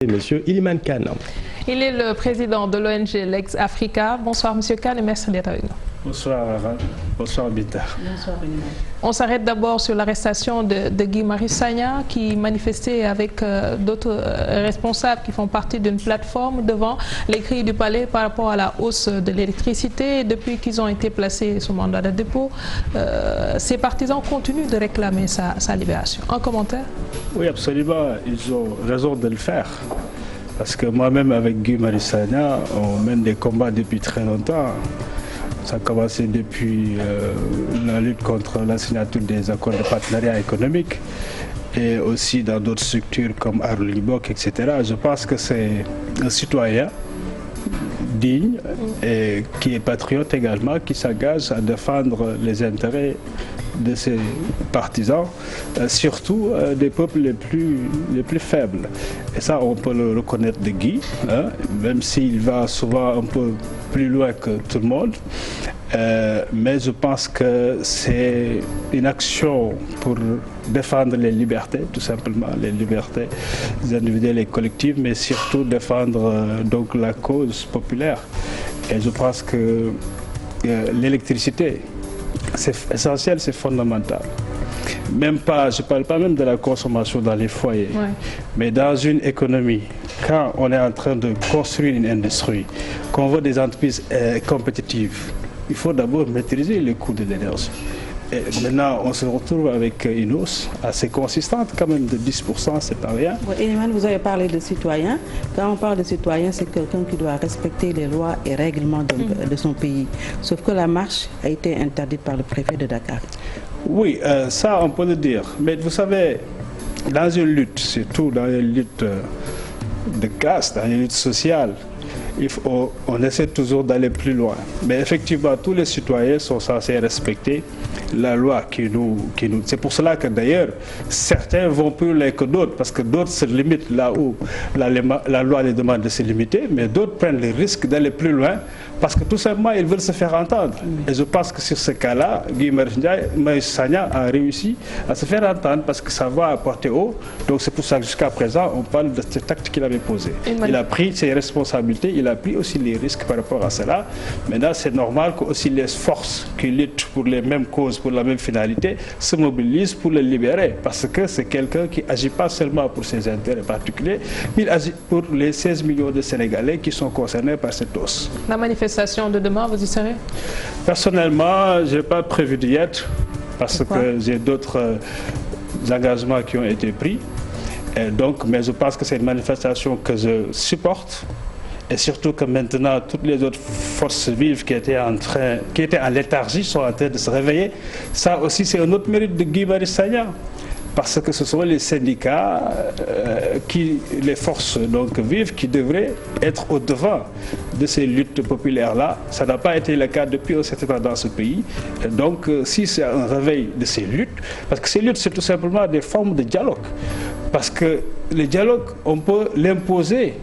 Monsieur Iliman Kane. Il est le président de l'ONG Legs Africa. Bonsoir Monsieur Kane et merci d'être avec nous. Bonsoir Aran. Bonsoir Bita. Bonsoir Iliman. On s'arrête d'abord sur l'arrestation de Guy Marius Sagna qui manifestait avec d'autres responsables qui font partie d'une plateforme devant les grilles du palais par rapport à la hausse de l'électricité. Depuis qu'ils ont été placés sous mandat de dépôt, ces partisans continuent de réclamer sa libération. Un commentaire? Oui, absolument. Ils ont raison de le faire. Parce que moi-même, avec Guy Marius Sagna, on mène des combats depuis très longtemps. Ça a commencé depuis la lutte contre la signature des accords de partenariat économique et aussi dans d'autres structures comme Arlibok, etc. Je pense que c'est un citoyen digne et qui est patriote également, qui s'engage à défendre les intérêts de ses partisans, surtout des peuples les plus faibles. Et ça, on peut le reconnaître de Guy, hein, même s'il va souvent un peu plus loin que tout le monde. Mais je pense que c'est une action pour défendre les libertés, tout simplement, les libertés individuelles et collectives, mais surtout défendre donc la cause populaire. Et je pense que l'électricité, c'est essentiel, c'est fondamental. Même pas, je ne parle pas même de la consommation dans les foyers, mais dans une économie, quand on est en train de construire une industrie, qu'on veut des entreprises compétitives, il faut d'abord maîtriser les coûts de l'énergie. Et maintenant, on se retrouve avec une hausse assez consistante, quand même de 10%, c'est pas rien. Iliman, vous avez parlé de citoyens. Quand on parle de citoyen, c'est quelqu'un qui doit respecter les lois et règlements de son pays. Sauf que la marche a été interdite par le préfet de Dakar. Oui, ça on peut le dire. Mais vous savez, dans une lutte, surtout dans une lutte de classe, dans une lutte sociale, on essaie toujours d'aller plus loin. Mais effectivement, tous les citoyens sont censés respecter la loi qui nous... C'est pour cela que d'ailleurs, certains vont plus loin que d'autres, parce que d'autres se limitent là où la loi les demande de se limiter, mais d'autres prennent le risque d'aller plus loin, parce que tout simplement, ils veulent se faire entendre. Et je pense que sur ce cas-là, Guy Marius Sagna a réussi à se faire entendre, parce que ça va apporter haut. Donc c'est pour ça que jusqu'à présent, on parle de cet acte qu'il avait posé. Il a pris ses responsabilités, il a pris aussi les risques par rapport à cela. Maintenant, c'est normal que aussi les forces qui luttent pour les mêmes causes, pour la même finalité, se mobilisent pour le libérer. Parce que c'est quelqu'un qui agit pas seulement pour ses intérêts particuliers, mais il agit pour les 16 millions de Sénégalais qui sont concernés par cette hausse. La manifestation de demain, vous y serez? Personnellement, je n'ai pas prévu d'y être, parce que j'ai d'autres engagements qui ont été pris. Et donc, mais je pense que c'est une manifestation que je supporte. Et surtout que maintenant, toutes les autres forces vives qui étaient en léthargie sont en train de se réveiller. Ça aussi, c'est un autre mérite de Guy Marius Sagna. Parce que ce sont les syndicats, les forces donc vives, qui devraient être au devant de ces luttes populaires-là. Ça n'a pas été le cas depuis un certain temps dans ce pays. Et donc, si c'est un réveil de ces luttes, parce que ces luttes, c'est tout simplement des formes de dialogue. Parce que le dialogue, on peut l'imposer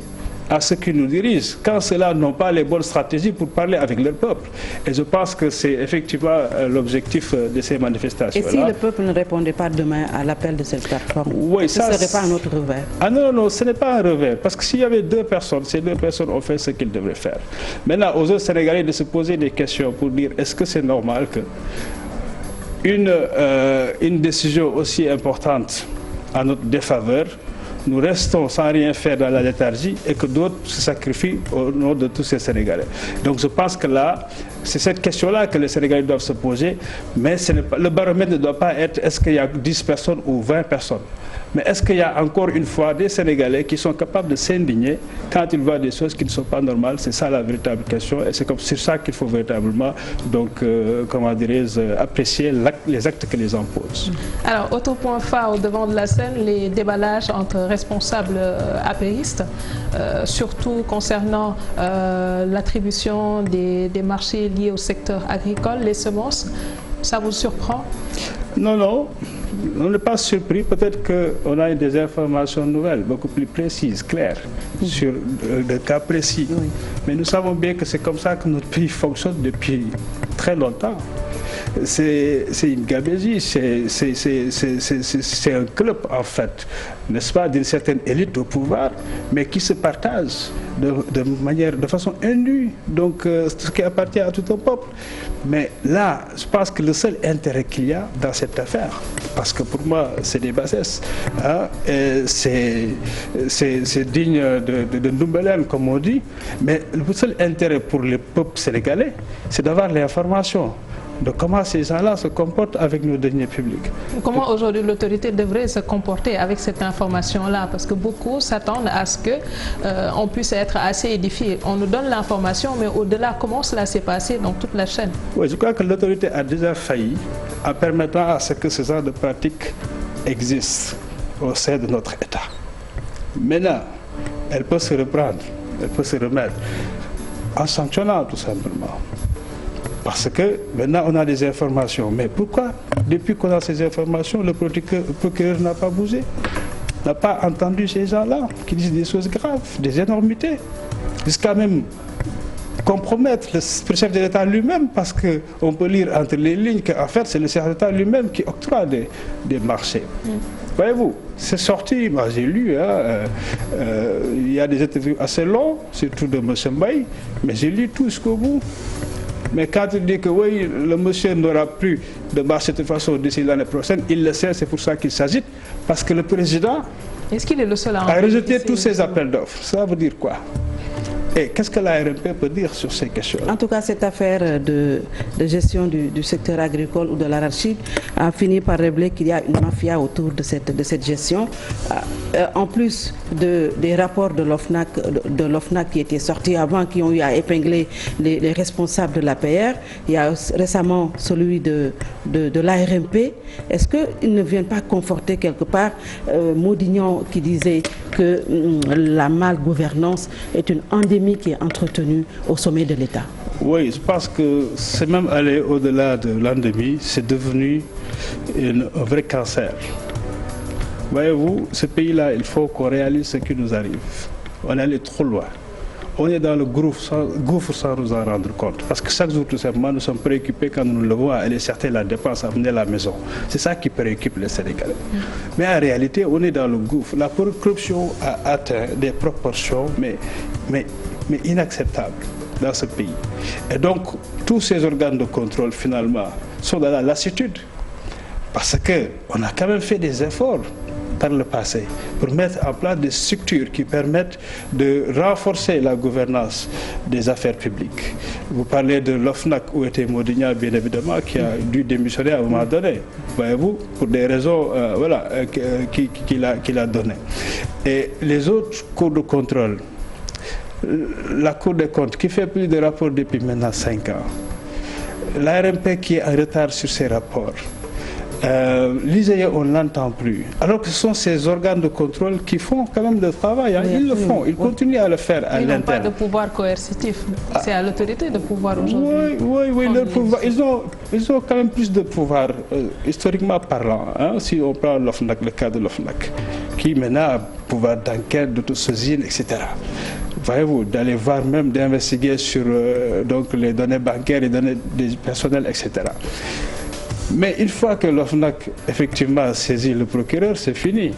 à ceux qui nous dirigent, quand ceux-là n'ont pas les bonnes stratégies pour parler avec leur peuple. Et je pense que c'est effectivement l'objectif de ces manifestations-là. Et si le peuple ne répondait pas demain à l'appel de cette plateforme, oui, ce ne serait pas un autre revers? Ah non, non, ce n'est pas un revers. Parce que s'il y avait deux personnes, ces deux personnes ont fait ce qu'ils devraient faire. Maintenant, aux autres Sénégalais de se poser des questions pour dire est-ce que c'est normal que une décision aussi importante à notre défaveur, nous restons sans rien faire dans la léthargie et que d'autres se sacrifient au nom de tous ces Sénégalais. Donc je pense que là, c'est cette question-là que les Sénégalais doivent se poser, mais le baromètre ne doit pas être est-ce qu'il y a 10 personnes ou 20 personnes. Mais est-ce qu'il y a encore une fois des Sénégalais qui sont capables de s'indigner quand ils voient des choses qui ne sont pas normales? C'est ça la véritable question et c'est sur ça qu'il faut véritablement donc, comment dirais-je, apprécier les actes que les gens posent. Alors, autre point phare au devant de la scène, les déballages entre responsables apéristes, surtout concernant l'attribution des marchés liés au secteur agricole, les semences. Ça vous surprend? Non, non. On n'est pas surpris. Peut-être qu'on a des informations nouvelles, beaucoup plus précises, claires, sur des cas précis. Oui. Mais nous savons bien que c'est comme ça que notre pays fonctionne depuis très longtemps. c'est une gabegie, c'est un club en fait, n'est-ce pas, d'une certaine élite au pouvoir, mais qui se partage de façon indue, donc ce qui appartient à tout un peuple. Mais là, je pense que le seul intérêt qu'il y a dans cette affaire, parce que pour moi c'est des bassesses, hein, c'est digne de Ndoumbélane comme on dit, mais le seul intérêt pour le peuple sénégalais, c'est d'avoir l'information de comment ces gens-là se comportent avec nos deniers publics. Comment aujourd'hui l'autorité devrait se comporter avec cette information-là? Parce que beaucoup s'attendent à ce qu'on puisse être assez édifié. On nous donne l'information, mais au-delà, comment cela s'est passé dans toute la chaîne? Oui, je crois que l'autorité a déjà failli en permettant à ce que ce genre de pratiques existent au sein de notre État. Maintenant, elle peut se reprendre, elle peut se remettre en sanctionnant tout simplement. Parce que maintenant on a des informations. Mais pourquoi, depuis qu'on a ces informations, le procureur n'a pas bougé, n'a pas entendu ces gens-là qui disent des choses graves, des énormités, jusqu'à même compromettre le chef de l'État lui-même, parce qu'on peut lire entre les lignes qu'en fait c'est le chef de l'État lui-même qui octroie des marchés. Voyez-vous, c'est sorti, moi j'ai lu, il y a des interviews assez longues, surtout de M. Mbaye, mais j'ai lu tout jusqu'au bout. Mais quand il dit que oui, le monsieur n'aura plus de marché de toute façon d'ici l'année prochaine, il le sait, c'est pour ça qu'il s'agite. Parce que le président a rejeté tous ces appels d'offres. Ça veut dire quoi? Et qu'est-ce que l'ARMP peut dire sur ces questions? En tout cas, cette affaire de gestion du secteur agricole ou de l'arachide a fini par révéler qu'il y a une mafia autour de cette gestion. En plus des rapports de l'OFNAC qui étaient sortis avant, qui ont eu à épingler les responsables de l'APR, il y a récemment celui de l'ARMP. Est-ce qu'ils ne viennent pas conforter quelque part Maudignon qui disait que la malgouvernance est une endémie qui est entretenue au sommet de l'État? Oui, je pense que c'est même allé au-delà de l'endémie, c'est devenu un vrai cancer. Voyez-vous, ce pays-là, il faut qu'on réalise ce qui nous arrive. On est allé trop loin. On est dans le gouffre sans nous en rendre compte. Parce que chaque jour, tout simplement, nous sommes préoccupés quand nous nous levons à aller chercher la dépense, à mener à la maison. C'est ça qui préoccupe les Sénégalais. Mais en réalité, on est dans le gouffre. La corruption a atteint des proportions, mais inacceptables dans ce pays. Et donc, tous ces organes de contrôle, finalement, sont dans la lassitude. Parce qu'on a quand même fait des efforts par le passé pour mettre en place des structures qui permettent de renforcer la gouvernance des affaires publiques. Vous parlez de l'OFNAC où était Maudignon, bien évidemment, qui a dû démissionner à un moment donné, voyez-vous, pour des raisons qu'il a données. Et les autres cours de contrôle, la Cour des comptes qui fait plus de rapports depuis maintenant 5 ans, l'ARMP qui est en retard sur ses rapports, l'ISEE, on ne l'entend plus. Alors que ce sont ces organes de contrôle qui font quand même le travail. Hein. Ils le font, ils continuent à le faire à l'interne. Ils n'ont pas de pouvoir coercitif. C'est à l'autorité de pouvoir aujourd'hui. Oui, leur pouvoir. Ils ont quand même plus de pouvoir, historiquement parlant. Hein, si on prend l'OFNAC, le cas de l'OFNAC, qui maintenant a pouvoir d'enquête, d'autosaisine, etc. Voyez-vous, d'aller voir même, d'investiguer sur donc les données bancaires, les données des personnels, etc. Mais une fois que l'OFNAC effectivement saisit le procureur, c'est fini.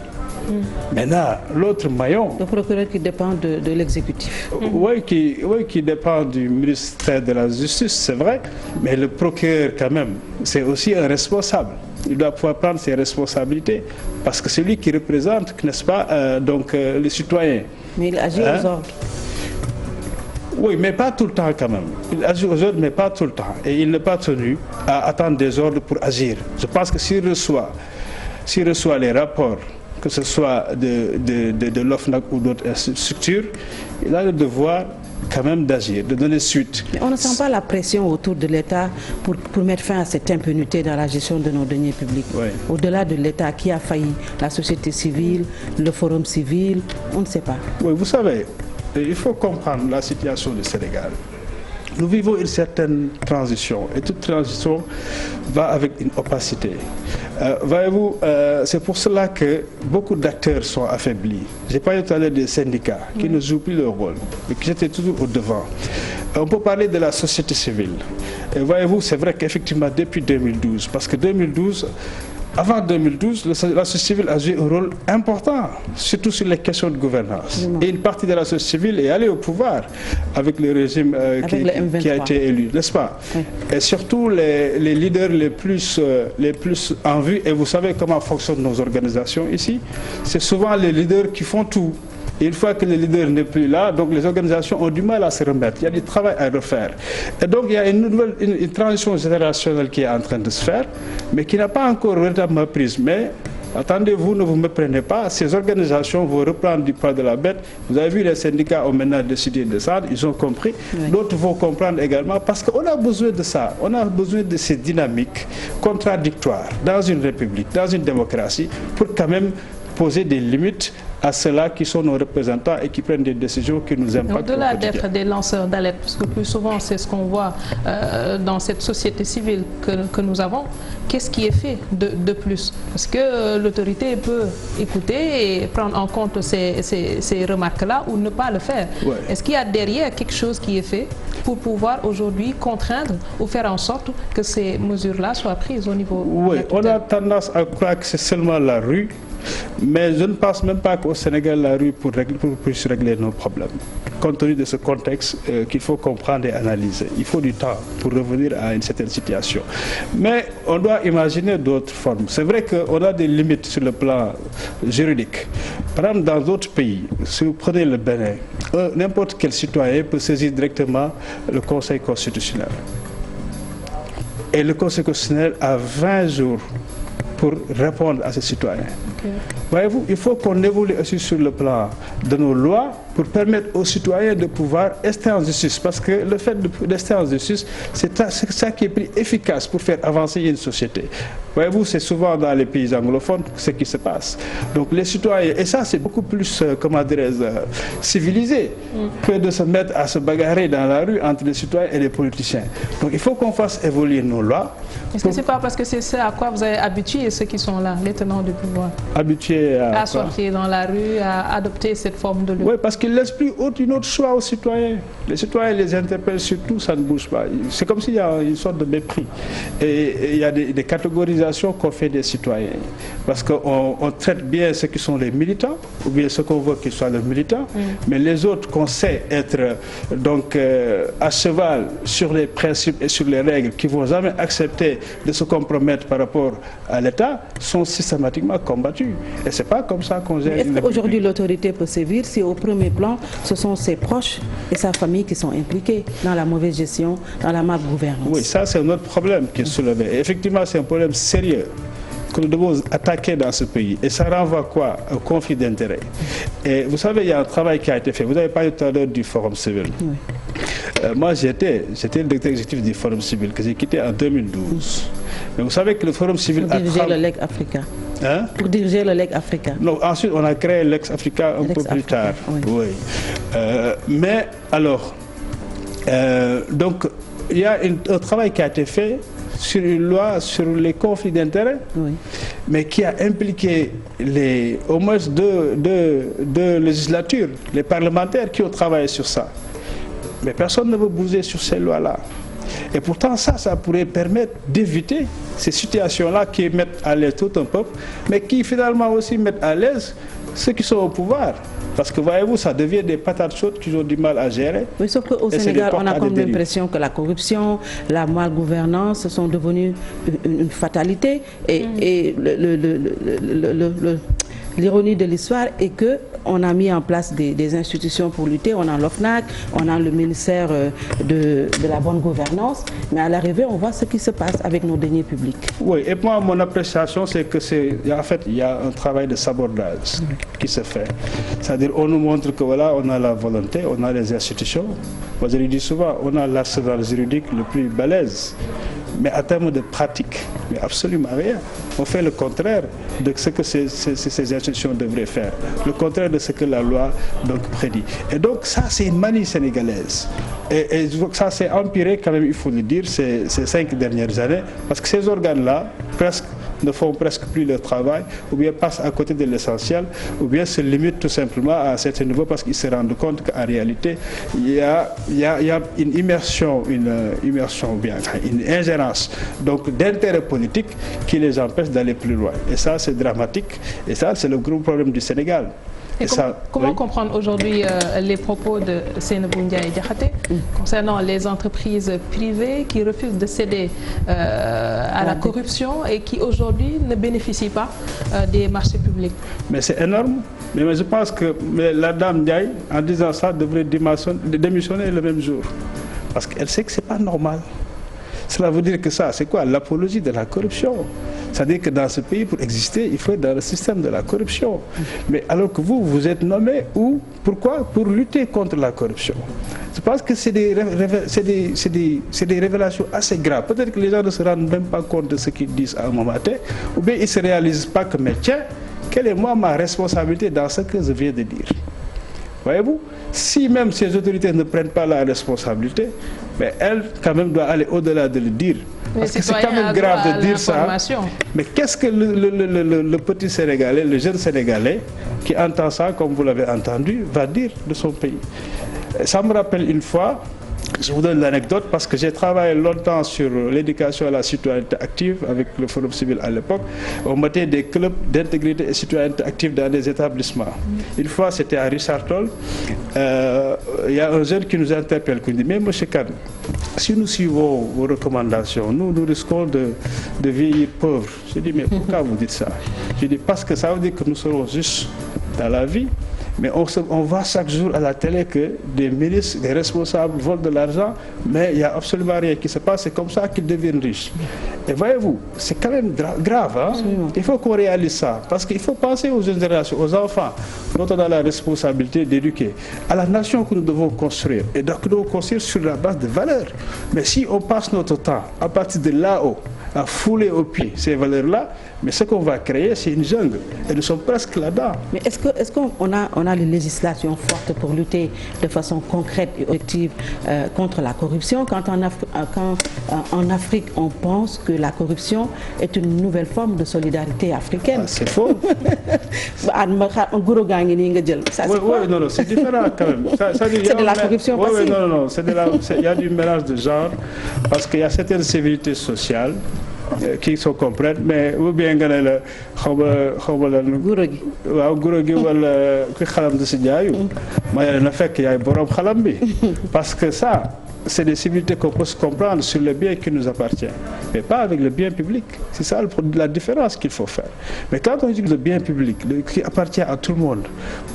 Maintenant, l'autre maillon... Le procureur qui dépend de l'exécutif. Oui, qui dépend du ministère de la Justice, c'est vrai. Mais le procureur, quand même, c'est aussi un responsable. Il doit pouvoir prendre ses responsabilités. Parce que c'est lui qui représente, n'est-ce pas, les citoyens. Mais il agit aux ordres. Oui, mais pas tout le temps quand même. Il agit aux ordres, mais pas tout le temps. Et il n'est pas tenu à attendre des ordres pour agir. Je pense que s'il reçoit les rapports, que ce soit de l'OFNAC ou d'autres structures, il a le devoir quand même d'agir, de donner suite. Mais on ne sent pas la pression autour de l'État pour mettre fin à cette impunité dans la gestion de nos deniers publics. Oui. Au-delà de l'État qui a failli, la société civile, le forum civil, on ne sait pas. Oui, vous savez, il faut comprendre la situation du Sénégal. nous vivons une certaine transition et toute transition va avec une opacité. Voyez-vous, c'est pour cela que beaucoup d'acteurs sont affaiblis. J'ai parlé tout à l'heure des syndicats qui ne jouent plus leur rôle, mais qui étaient toujours au devant. On peut parler de la société civile. Et voyez-vous, c'est vrai qu'effectivement depuis 2012, parce que 2012, avant 2012, la société civile a joué un rôle important, surtout sur les questions de gouvernance. Et une partie de la société civile est allée au pouvoir avec le régime qui a été élu, n'est-ce pas? Oui. Et surtout les leaders les plus en vue. Et vous savez comment fonctionnent nos organisations ici? C'est souvent les leaders qui font tout. Et une fois que le leader n'est plus là, donc les organisations ont du mal à se remettre. Il y a du travail à refaire. Et donc il y a une transition générationnelle qui est en train de se faire, mais qui n'a pas encore véritablement prise. Mais attendez, vous ne vous méprenez pas, ces organisations vont reprendre du poids de la bête. Vous avez vu, les syndicats ont maintenant décidé de descendre, ils ont compris. Oui. D'autres vont comprendre également, parce qu'on a besoin de ça. On a besoin de ces dynamiques contradictoires dans une république, dans une démocratie, pour quand même poser des limites à ceux-là qui sont nos représentants et qui prennent des décisions qui nous impactent. Au-delà d'être des lanceurs d'alerte, parce que plus souvent c'est ce qu'on voit dans cette société civile que nous avons, qu'est-ce qui est fait de plus? Parce que l'autorité peut écouter et prendre en compte ces remarques-là ou ne pas le faire. Ouais. Est-ce qu'il y a derrière quelque chose qui est fait pour pouvoir aujourd'hui contraindre ou faire en sorte que ces mesures-là soient prises au niveau... Oui, on a tendance à croire que c'est seulement la rue. Mais je ne pense même pas qu'au Sénégal, la rue puisse régler nos problèmes. Compte tenu de ce contexte qu'il faut comprendre et analyser. Il faut du temps pour revenir à une certaine situation. Mais on doit imaginer d'autres formes. C'est vrai qu'on a des limites sur le plan juridique. Par exemple, dans d'autres pays, si vous prenez le Bénin, n'importe quel citoyen peut saisir directement le Conseil constitutionnel. Et le Conseil constitutionnel a 20 jours pour répondre à ces citoyens. Okay. Voyez-vous, il faut qu'on évolue aussi sur le plan de nos lois pour permettre aux citoyens de pouvoir rester en justice. Parce que le fait de rester en justice, c'est ça qui est plus efficace pour faire avancer une société. Voyez-vous, c'est souvent dans les pays anglophones ce qui se passe. Donc les citoyens, et ça c'est beaucoup plus, comment dirais-je, civilisé, que de se mettre à se bagarrer dans la rue entre les citoyens et les politiciens. Donc il faut qu'on fasse évoluer nos lois. Est-ce que ce n'est pas parce que c'est ça à quoi vous avez habitué ceux qui sont là, les tenants du pouvoir? Habitués à sortir dans la rue, à adopter cette forme de lutte? Oui, parce qu'ils ne laissent plus aucun autre choix aux citoyens. Les citoyens les interpellent surtout, ça ne bouge pas. C'est comme s'il y a une sorte de mépris. Et il y a des catégorisations qu'on fait des citoyens. Parce qu'on traite bien ceux qui sont les militants, ou bien ceux qu'on veut qu'ils soient les militants, mais les autres qu'on sait être donc à cheval sur les principes et sur les règles qui ne vont jamais accepter de se compromettre par rapport à l'État sont systématiquement combattus. Et ce n'est pas comme ça qu'on gère. Est-ce qu'aujourd'hui l'autorité peut sévir si au premier plan ce sont ses proches et sa famille qui sont impliqués dans la mauvaise gestion, dans la mal gouvernance? Oui, ça c'est un autre problème qui est soulevé. Et effectivement, c'est un problème sérieux que nous devons attaquer dans ce pays. Et ça renvoie quoi? Au conflit d'intérêts. Et vous savez, il y a un travail qui a été fait. Vous avez parlé tout à l'heure du Forum civil. Oui. Moi, j'étais le directeur exécutif du Forum civil que j'ai quitté en 2012. Mais vous savez que le Forum civil a... Pour diriger le Leg Africa. Hein? Pour diriger le Leg Africa. Non, ensuite, on a créé Lex Africa un peu plus tard. Oui. Mais alors, donc, il y a un travail qui a été fait sur une loi sur les conflits d'intérêts, mais qui a impliqué au moins deux législatures, les parlementaires qui ont travaillé sur ça. Mais personne ne veut bouger sur ces lois-là. Et pourtant, ça pourrait permettre d'éviter ces situations-là qui mettent à l'aise tout un peuple, mais qui finalement aussi mettent à l'aise ceux qui sont au pouvoir. Parce que voyez-vous, ça devient des patates chaudes qu'ils ont du mal à gérer. Oui, sauf qu'au Sénégal, on a comme l'impression que la corruption, la malgouvernance sont devenues une fatalité. Et l'ironie de l'histoire est qu'on a mis en place des institutions pour lutter. On a l'OFNAC, on a le ministère de la bonne gouvernance. Mais à l'arrivée, on voit ce qui se passe avec nos deniers publics. Oui, et moi, mon appréciation, c'est que en fait, il y a un travail de sabordage qui se fait. C'est-à-dire, on nous montre que voilà, on a la volonté, on a les institutions. Moi, je le dis souvent, on a l'arsenal juridique le plus balèze. Mais en termes de pratique, mais absolument rien. On fait le contraire de ce que ces institutions devraient faire, le contraire de ce que la loi donc prédit. Et donc ça, c'est une manie sénégalaise. Et ça s'est empiré quand même, il faut le dire, ces 5 dernières années, parce que ces organes-là, ne font presque plus leur travail, ou bien passent à côté de l'essentiel, ou bien se limitent tout simplement à un certain niveau parce qu'ils se rendent compte qu'en réalité, il y a une immersion, une ingérence d'intérêts politiques qui les empêche d'aller plus loin. Et ça, c'est dramatique. Et ça, c'est le gros problème du Sénégal. Et comment comprendre aujourd'hui les propos de Seynabou Ndiaye Diakhaté concernant les entreprises privées qui refusent de céder à la corruption et qui aujourd'hui ne bénéficient pas des marchés publics? Mais c'est énorme. Mais je pense que la dame Ndiaye, en disant ça, devrait démissionner le même jour. Parce qu'elle sait que ce n'est pas normal. Cela veut dire que ça, c'est quoi? L'apologie de la corruption. C'est-à-dire que dans ce pays, pour exister, il faut être dans le système de la corruption. Mais alors que vous êtes nommé où? Pourquoi? Pour lutter contre la corruption. Je pense que c'est des révélations assez graves. Peut-être que les gens ne se rendent même pas compte de ce qu'ils disent à un moment donné, ou bien ils ne se réalisent pas que, mais tiens, quelle est moi ma responsabilité dans ce que je viens de dire? Voyez-vous, si même ces autorités ne prennent pas la responsabilité, mais elle, quand même, doit aller au-delà de le dire. Parce que c'est quand même grave de dire ça. Mais qu'est-ce que le petit Sénégalais, le jeune Sénégalais, qui entend ça, comme vous l'avez entendu, va dire de son pays? Ça me rappelle une fois, je vous donne l'anecdote parce que j'ai travaillé longtemps sur l'éducation à la citoyenneté active avec le Forum civil à l'époque. On mettait des clubs d'intégrité et citoyenneté active dans des établissements. Une fois, c'était à Richard Toll. Il y a un jeune qui nous interpelle, qui dit, mais M. Kane, si nous suivons vos recommandations, nous risquons de vieillir pauvres. Je dis, mais pourquoi vous dites ça? Je dis, parce que ça veut dire que nous serons juste dans la vie. Mais on voit chaque jour à la télé que des ministres, des responsables volent de l'argent, mais il n'y a absolument rien qui se passe. C'est comme ça qu'ils deviennent riches. Et voyez-vous, c'est quand même grave. Hein? Il faut qu'on réalise ça. Parce qu'il faut penser aux jeunes générations, aux enfants, dont on a la responsabilité d'éduquer, à la nation que nous devons construire. Et donc nous devons construire sur la base de valeurs. Mais si on passe notre temps à partir de là-haut, à fouler aux pieds ces valeurs-là, mais ce qu'on va créer, c'est une jungle. Et nous sommes presque là-dedans. Mais est-ce qu'on a les législations fortes pour lutter de façon concrète et objective contre la corruption quand en Afrique, on pense que la corruption est une nouvelle forme de solidarité africaine? Ah, c'est faux. Ça, oui, non, c'est différent quand même. C'est de la corruption passive. Oui, non, il y a du mélange de genre parce qu'il y a certaines sévérités sociales qui se comprennent, mais ou bien nga ne la xawma la guro gi wala ki xalam de si jaayu ma na fekk yaay borom xalam bi parce que ça c'est des civilités qu'on peut se comprendre sur le bien qui nous appartient, mais pas avec le bien public. C'est ça la différence qu'il faut faire. Mais quand on dit que le bien public qui appartient à tout le monde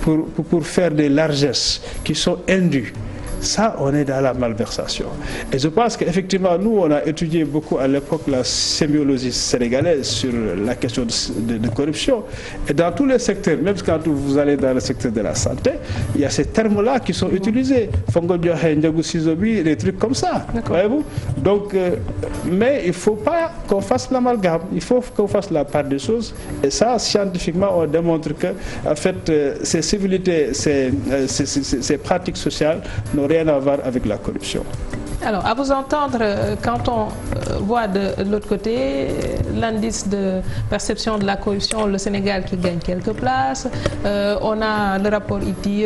pour faire des largesses qui sont indues, ça, on est dans la malversation. Et je pense qu'effectivement, nous, on a étudié beaucoup à l'époque la sémiologie sénégalaise sur la question de corruption. Et dans tous les secteurs, même quand vous allez dans le secteur de la santé, il y a ces termes-là qui sont utilisés. Des trucs comme ça. Voyez-vous? Donc, mais il ne faut pas qu'on fasse l'amalgame. Il faut qu'on fasse la part des choses. Et ça, scientifiquement, on démontre que, en fait, ces civilités, ces pratiques sociales n'ont rien à voir avec la corruption. Alors, à vous entendre, quand on voit de l'autre côté l'indice de perception de la corruption, le Sénégal qui gagne quelques places, on a le rapport ITIE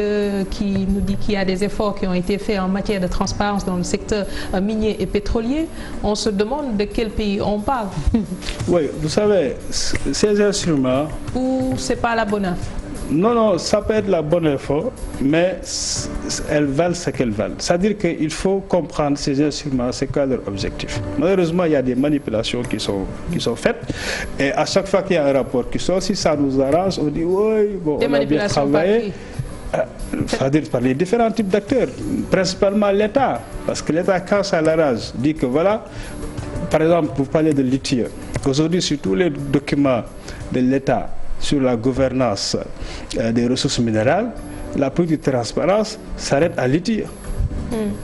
qui nous dit qu'il y a des efforts qui ont été faits en matière de transparence dans le secteur minier et pétrolier. On se demande de quel pays on parle. Oui, vous savez, ces instruments... Ou c'est pas la bonne info? Non, ça peut être la bonne info, mais elles valent ce qu'elles valent. C'est-à-dire qu'il faut comprendre ces instruments, c'est quoi leur objectif. Malheureusement, il y a des manipulations qui sont faites, et à chaque fois qu'il y a un rapport qui sort, si ça nous arrange, on dit oui, bon, on a bien travaillé. C'est-à-dire par les différents types d'acteurs, principalement l'État, parce que l'État, quand ça l'arrange, dit que voilà, par exemple, vous parlez de l'ITIE. Aujourd'hui, sur tous les documents de l'État, sur la gouvernance des ressources minérales, la politique de transparence s'arrête à l'ITIE.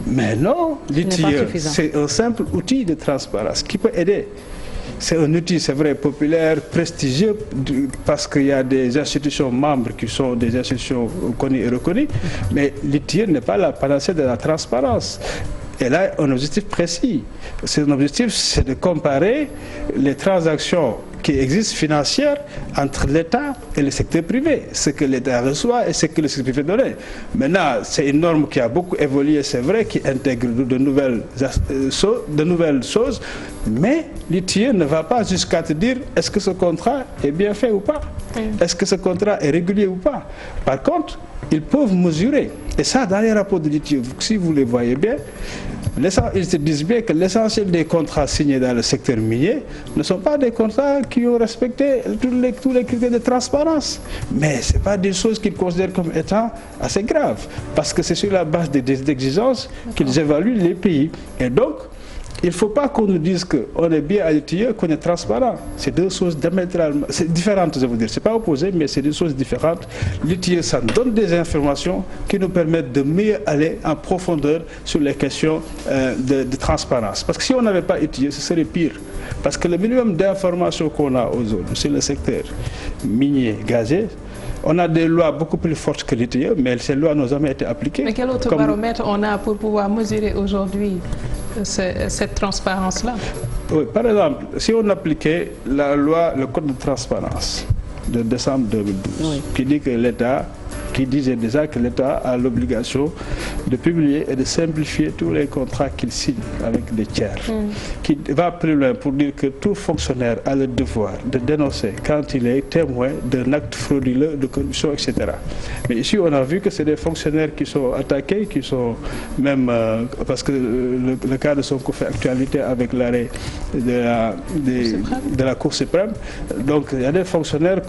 Mais non, l'ITIE, c'est un simple outil de transparence qui peut aider. C'est un outil, c'est vrai, populaire, prestigieux, parce qu'il y a des institutions membres qui sont des institutions connues et reconnues, mais l'ITIE n'est pas la panacée de la transparence. Et là, un objectif précis. Son objectif, c'est de comparer les transactions qui existent financières entre l'État et le secteur privé, ce que l'État reçoit et ce que le secteur privé donne. Maintenant, c'est une norme qui a beaucoup évolué, c'est vrai, qui intègre de nouvelles choses, mais l'ITIE ne va pas jusqu'à te dire est-ce que ce contrat est bien fait ou pas, est-ce que ce contrat est régulier ou pas. Par contre, ils peuvent mesurer. Et ça, dans les rapports de l'ITIE, si vous les voyez bien, ils se disent bien que l'essentiel des contrats signés dans le secteur minier ne sont pas des contrats qui ont respecté tous les critères de transparence. Mais ce n'est pas des choses qu'ils considèrent comme étant assez graves, parce que c'est sur la base des exigences qu'ils évaluent les pays. Et donc, il ne faut pas qu'on nous dise qu'on est bien à l'ITIE, qu'on est transparent. C'est deux choses diamétralement différentes, je veux dire. Ce n'est pas opposé, mais c'est deux choses différentes. L'ITIE, ça nous donne des informations qui nous permettent de mieux aller en profondeur sur les questions de transparence. Parce que si on n'avait pas l'ITIE, ce serait pire. Parce que le minimum d'informations qu'on a aujourd'hui sur le secteur minier, gazier, on a des lois beaucoup plus fortes que l'ITIE, mais ces lois n'ont jamais été appliquées. Mais quel autre baromètre on a pour pouvoir mesurer aujourd'hui cette transparence-là? Oui, par exemple, si on appliquait la loi, le code de transparence de décembre 2012, qui disait déjà que l'État a l'obligation de publier et de simplifier tous les contrats qu'il signe avec des tiers, qui va plus loin pour dire que tout fonctionnaire a le devoir de dénoncer quand il est témoin d'un acte frauduleux, de corruption, etc. Mais ici, on a vu que c'est des fonctionnaires qui sont attaqués, qui sont même, parce que le cas de Sonko fait actualité avec l'arrêt de la Cour suprême. Donc, il y a des fonctionnaires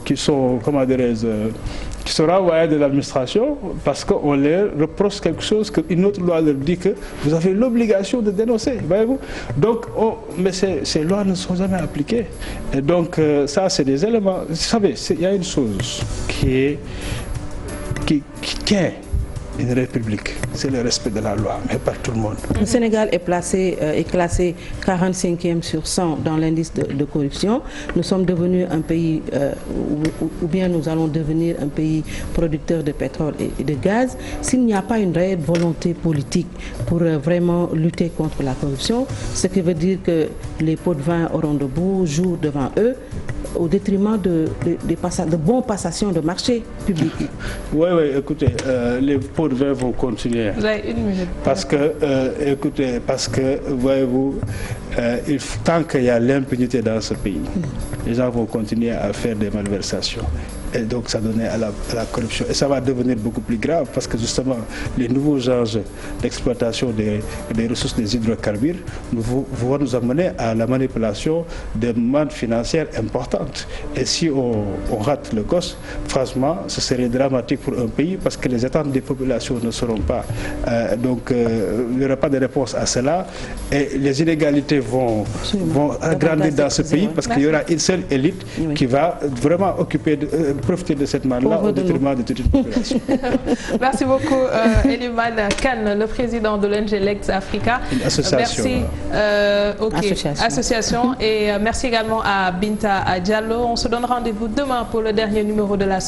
qui sont, comment dirais-je, qui sont renvoyés de l'administration parce qu'on leur reproche quelque chose qu'une autre loi leur dit que vous avez l'obligation de dénoncer, voyez-vous. Donc, mais ces lois ne sont jamais appliquées. Et donc, ça, c'est des éléments. Vous savez, il y a une chose qui tient une république, c'est le respect de la loi, mais pas tout le monde. Le Sénégal est classé 45e sur 100 dans l'indice de corruption. Nous sommes devenus un pays, ou bien nous allons devenir un pays producteur de pétrole et de gaz. S'il n'y a pas une réelle volonté politique pour vraiment lutter contre la corruption, ce qui veut dire que les pots de vin auront de beaux jours devant eux, au détriment de bonnes passations de marché public. Oui, écoutez, les pots de vin vont continuer. Vous avez une minute. Parce que, voyez-vous, tant qu'il y a l'impunité dans ce pays, les gens vont continuer à faire des malversations. Et donc ça donnait à la corruption. Et ça va devenir beaucoup plus grave parce que justement les nouveaux enjeux d'exploitation des ressources des hydrocarbures vont nous amener à la manipulation de demandes financières importantes. Et si on rate le gosse, franchement, ce serait dramatique pour un pays parce que les attentes des populations ne seront pas. Donc il n'y aura pas de réponse à cela. Et les inégalités vont agrandir dans ce pays parce qu'il y aura une seule élite qui va vraiment profiter de cette manne-là au détriment de toute une population. Merci beaucoup, Eliman Kane, le président de l'ONG Legs Africa. Une association. Merci. Association. Et merci également à Binta Diallo. On se donne rendez-vous demain pour le dernier numéro de la